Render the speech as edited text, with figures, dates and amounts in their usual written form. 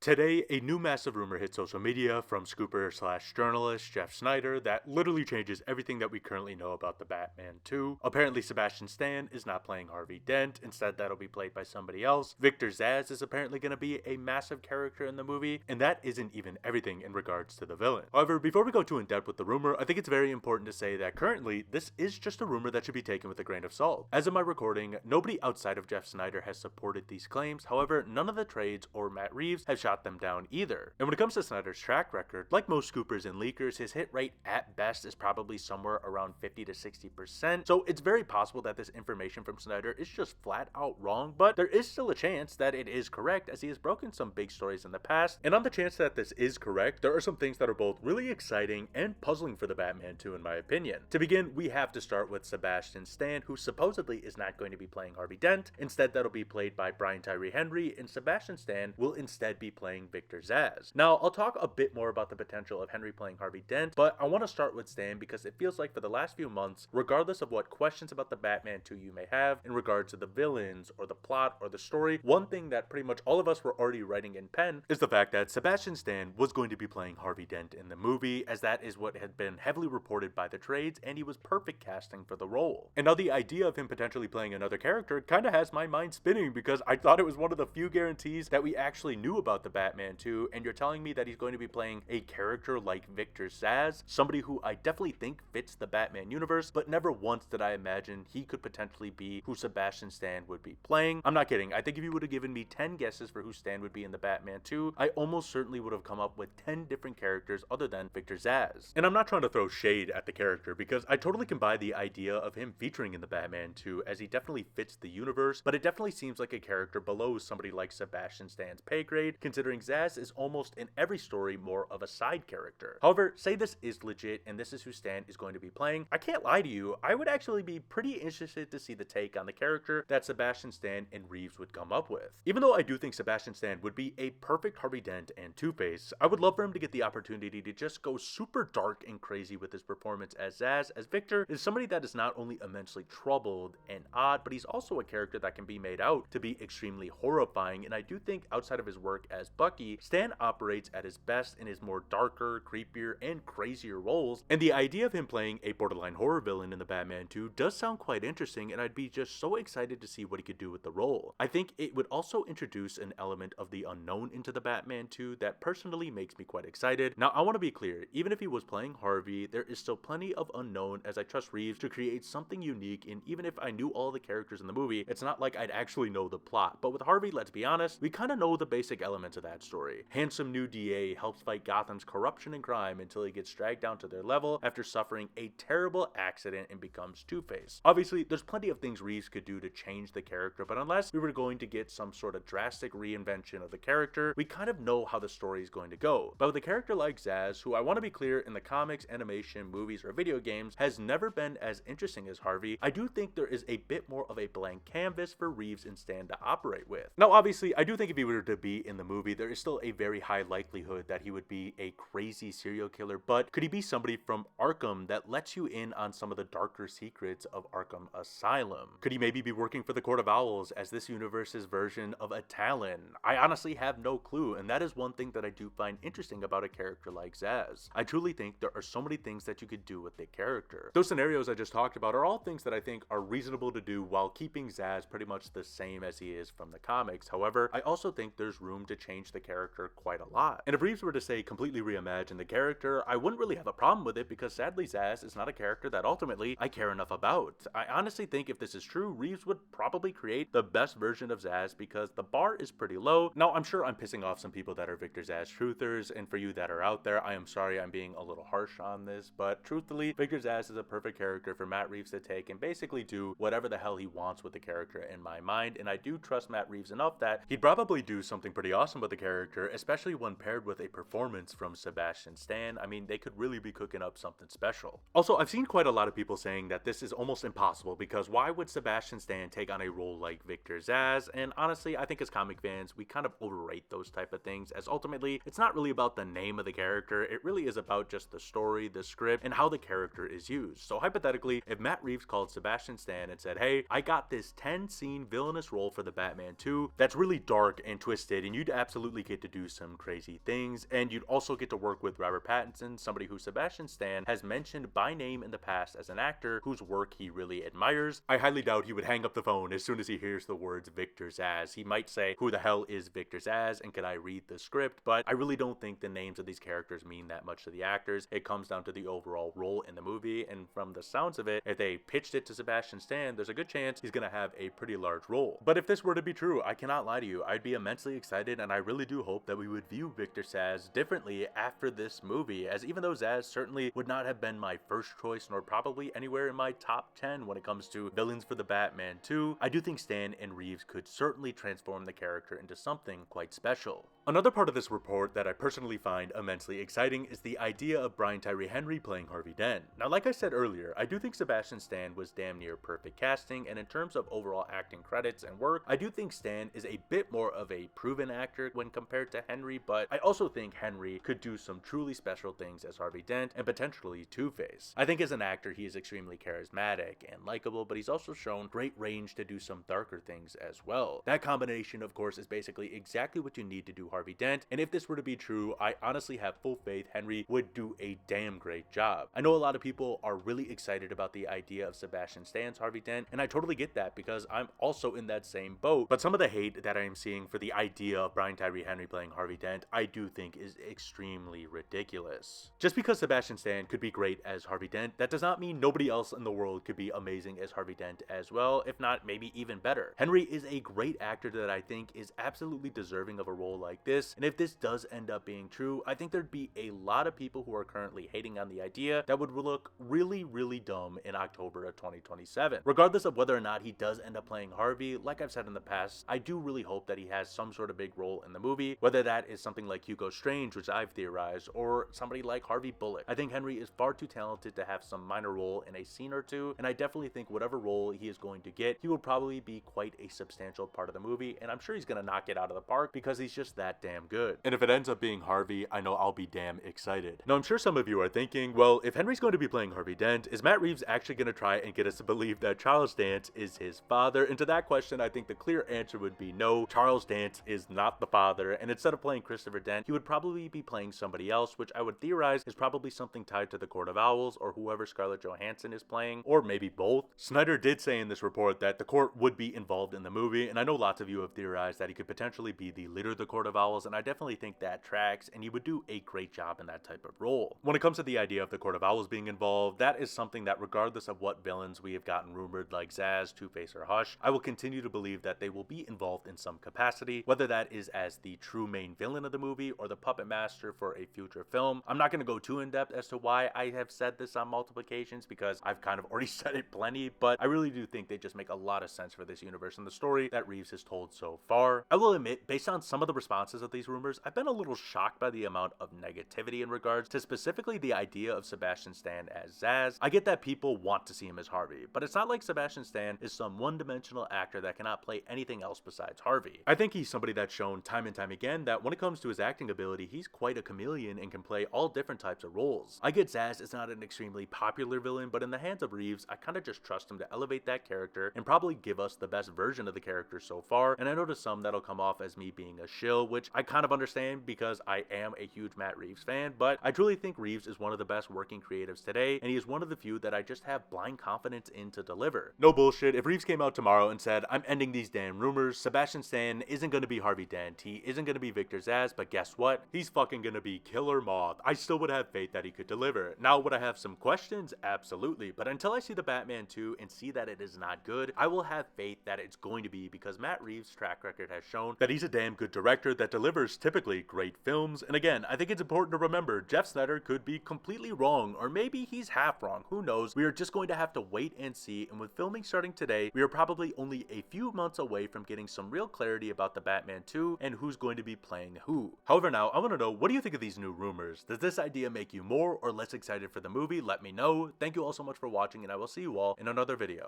Today, a new massive rumor hit social media from scooper/journalist Jeff Snyder that literally changes everything that we currently know about the Batman 2. Apparently, Sebastian Stan is not playing Harvey Dent, instead that'll be played by somebody else. Victor Zsasz is apparently going to be a massive character in the movie, and that isn't even everything in regards to the villain. However, before we go too in depth with the rumor, I think it's very important to say that currently, this is just a rumor that should be taken with a grain of salt. As of my recording, nobody outside of Jeff Snyder has supported these claims, however, none of the trades or Matt Reeves have shot them down either. And when it comes to Snyder's track record, like most scoopers and leakers, his hit rate at best is probably somewhere around 50 to 60%, so it's very possible that this information from Snyder is just flat out wrong, but there is still a chance that it is correct, as he has broken some big stories in the past. And on the chance that this is correct, there are some things that are both really exciting and puzzling for the Batman 2 in my opinion. To begin, we have to start with Sebsatian Stan, who supposedly is not going to be playing Harvey Dent. Instead, that'll be played by Tyree Henry, and Sebastian Stan will instead be playing Victor Zsasz. Now, I'll talk a bit more about the potential of Henry playing Harvey Dent, but I want to start with Stan because it feels like for the last few months, regardless of what questions about the Batman 2 you may have in regards to the villains or the plot or the story, one thing that pretty much all of us were already writing in pen is the fact that Sebastian Stan was going to be playing Harvey Dent in the movie, as that is what had been heavily reported by the trades, and he was perfect casting for the role. And now the idea of him potentially playing another character kind of has my mind spinning, because I thought it was one of the few guarantees that we actually knew about the Batman 2, and you're telling me that he's going to be playing a character like Victor Zsasz, somebody who I definitely think fits the Batman universe, but never once did I imagine he could potentially be who Sebastian Stan would be playing. I'm not kidding. I think if you would have given me 10 guesses for who Stan would be in the Batman 2, I almost certainly would have come up with 10 different characters other than Victor Zsasz. And I'm not trying to throw shade at the character, because I totally can buy the idea of him featuring in the Batman 2, as he definitely fits the universe, but it definitely seems like a character below somebody like Sebastian Stan's pay grade, considering Zsasz is almost in every story more of a side character. However, say this is legit and this is who Stan is going to be playing, I can't lie to you, I would actually be pretty interested to see the take on the character that Sebastian Stan and Reeves would come up with. Even though I do think Sebastian Stan would be a perfect Harvey Dent and Two-Face, I would love for him to get the opportunity to just go super dark and crazy with his performance as Zsasz, as Victor is somebody that is not only immensely troubled and odd, but he's also a character that can be made out to be extremely horrifying, and I do think outside of his work as Bucky, Stan operates at his best in his more darker, creepier, and crazier roles, and the idea of him playing a borderline horror villain in the Batman 2 does sound quite interesting, and I'd be just so excited to see what he could do with the role. I think it would also introduce an element of the unknown into the Batman 2 that personally makes me quite excited. Now, I want to be clear, even if he was playing Harvey, there is still plenty of unknown, as I trust Reeves to create something unique, and even if I knew all the characters in the movie, it's not like I'd actually know the plot. But with Harvey, let's be honest, we kind of know the basic elements of that story. Handsome new DA helps fight Gotham's corruption and crime until he gets dragged down to their level after suffering a terrible accident and becomes Two-Face. Obviously, there's plenty of things Reeves could do to change the character, but unless we were going to get some sort of drastic reinvention of the character, we kind of know how the story is going to go. But with a character like Zsasz, who I want to be clear in the comics, animation, movies, or video games, has never been as interesting as Harvey, I do think there is a bit more of a blank canvas for Reeves and Stan to operate with. Now, obviously, I do think if he were to be in the movie, there is still a very high likelihood that he would be a crazy serial killer, but could he be somebody from Arkham that lets you in on some of the darker secrets of Arkham Asylum? Could he maybe be working for the Court of Owls as this universe's version of a Talon? I honestly have no clue, and that is one thing that I do find interesting about a character like Zsasz. I truly think there are so many things that you could do with the character. Those scenarios I just talked about are all things that I think are reasonable to do while keeping Zsasz pretty much the same as he is from the comics. However, I also think there's room to change the character quite a lot. And if Reeves were to say completely reimagine the character, I wouldn't really have a problem with it, because sadly Zsasz is not a character that ultimately I care enough about. I honestly think if this is true, Reeves would probably create the best version of Zsasz, because the bar is pretty low. Now, I'm sure I'm pissing off some people that are Victor Zsasz truthers, and for you that are out there, I am sorry I'm being a little harsh on this, but truthfully, Victor Zsasz is a perfect character for Matt Reeves to take and basically do whatever the hell he wants with the character in my mind, and I do trust Matt Reeves enough that he'd probably do something pretty awesome with the character, especially when paired with a performance from Sebastian Stan. I mean, they could really be cooking up something special. Also, I've seen quite a lot of people saying that this is almost impossible, because why would Sebastian Stan take on a role like Victor Zsasz? And honestly, I think as comic fans, we kind of overrate those type of things, as ultimately, it's not really about the name of the character, it really is about just the story, the script, and how the character is used. So hypothetically, if Matt Reeves called Sebastian Stan and said, hey, I got this 10-scene villainous role for the Batman 2 that's really dark and twisted, and you'd absolutely absolutely get to do some crazy things, and you'd also get to work with Robert Pattinson, somebody who Sebastian Stan has mentioned by name in the past as an actor whose work he really admires. I highly doubt he would hang up the phone as soon as he hears the words Victor Zsasz. He might say, who the hell is Victor Zsasz, and can I read the script? But I really don't think the names of these characters mean that much to the actors. It comes down to the overall role in the movie, and from the sounds of it, if they pitched it to Sebastian Stan, there's a good chance he's gonna have a pretty large role. But if this were to be true, I cannot lie to you, I'd be immensely excited, and I really do hope that we would view Victor Zsasz differently after this movie, as even though Zsasz certainly would not have been my first choice, nor probably anywhere in my top 10 when it comes to villains for the Batman 2, I do think Stan and Reeves could certainly transform the character into something quite special. Another part of this report that I personally find immensely exciting is the idea of Brian Tyree Henry playing Harvey Dent. Now, like I said earlier, I do think Sebastian Stan was damn near perfect casting, and in terms of overall acting credits and work, I do think Stan is a bit more of a proven actor when compared to Henry, but I also think Henry could do some truly special things as Harvey Dent and potentially Two-Face. I think as an actor, he is extremely charismatic and likable, but he's also shown great range to do some darker things as well. That combination, of course, is basically exactly what you need to do Harvey Dent, and if this were to be true, I honestly have full faith Henry would do a damn great job. I know a lot of people are really excited about the idea of Sebastian Stan's Harvey Dent, and I totally get that because I'm also in that same boat, but some of the hate that I am seeing for the idea of Brian Tyree Henry playing Harvey Dent, I do think is extremely ridiculous. Just because Sebastian Stan could be great as Harvey Dent, that does not mean nobody else in the world could be amazing as Harvey Dent as well, if not maybe even better. Henry is a great actor that I think is absolutely deserving of a role like this, and if this does end up being true, I think there'd be a lot of people who are currently hating on the idea that would look really dumb in October of 2027. Regardless of whether or not he does end up playing Harvey, like I've said in the past, I do really hope that he has some sort of big role in the movie, whether that is something like Hugo Strange, which I've theorized, or somebody like Harvey Bullock. I think Henry is far too talented to have some minor role in a scene or two, and I definitely think whatever role he is going to get, he will probably be quite a substantial part of the movie, and I'm sure he's gonna knock it out of the park because he's just that damn good. And if it ends up being Harvey, I know I'll be damn excited. Now, I'm sure some of you are thinking, well, if Henry's going to be playing Harvey Dent, is Matt Reeves actually going to try and get us to believe that Charles Dance is his father? And to that question, I think the clear answer would be no, Charles Dance is not the father, and instead of playing Christopher Dent, he would probably be playing somebody else, which I would theorize is probably something tied to the Court of Owls or whoever Scarlett Johansson is playing, or maybe both. Snyder did say in this report that the court would be involved in the movie, and I know lots of you have theorized that he could potentially be the leader of the Court of Owls, and I definitely think that tracks, and he would do a great job in that type of role. When it comes to the idea of the Court of Owls being involved, that is something that regardless of what villains we have gotten rumored like Zsasz, Two-Face, or Hush, I will continue to believe that they will be involved in some capacity, whether that is as the true main villain of the movie or the puppet master for a future film. I'm not going to go too in depth as to why I have said this on multiple occasions because I've kind of already said it plenty, but I really do think they just make a lot of sense for this universe and the story that Reeves has told so far. I will admit, based on some of the responses of these rumors, I've been a little shocked by the amount of negativity in regards to specifically the idea of Sebastian Stan as Zsasz. I get that people want to see him as Harvey, but it's not like Sebastian Stan is some one-dimensional actor that cannot play anything else besides Harvey. I think he's somebody that's shown time and time again that when it comes to his acting ability, he's quite a chameleon and can play all different types of roles. I get Zsasz is not an extremely popular villain, but in the hands of Reeves, I kind of just trust him to elevate that character and probably give us the best version of the character so far, and I know to some that'll come off as me being a shill, which I kind of understand because I am a huge Matt Reeves fan, but I truly think Reeves is one of the best working creatives today, and he is one of the few that I just have blind confidence in to deliver. No bullshit, if Reeves came out tomorrow and said, I'm ending these damn rumors, Sebastian Stan isn't going to be Harvey Dent, he isn't going to be Victor Zsasz, but guess what? He's fucking going to be Killer Moth. I still would have faith that he could deliver. Now, would I have some questions? Absolutely, but until I see the Batman 2 and see that it is not good, I will have faith that it's going to be because Matt Reeves' track record has shown that he's a damn good director that delivers typically great films, and again, I think it's important to remember Jeff Snyder could be completely wrong, or maybe he's half wrong, who knows? We are just going to have to wait and see, and with filming starting today, we are probably only a few months away from getting some real clarity about the Batman 2 and who's going to be playing who. However, now, I want to know, what do you think of these new rumors? Does this idea make you more or less excited for the movie? Let me know. Thank you all so much for watching, and I will see you all in another video.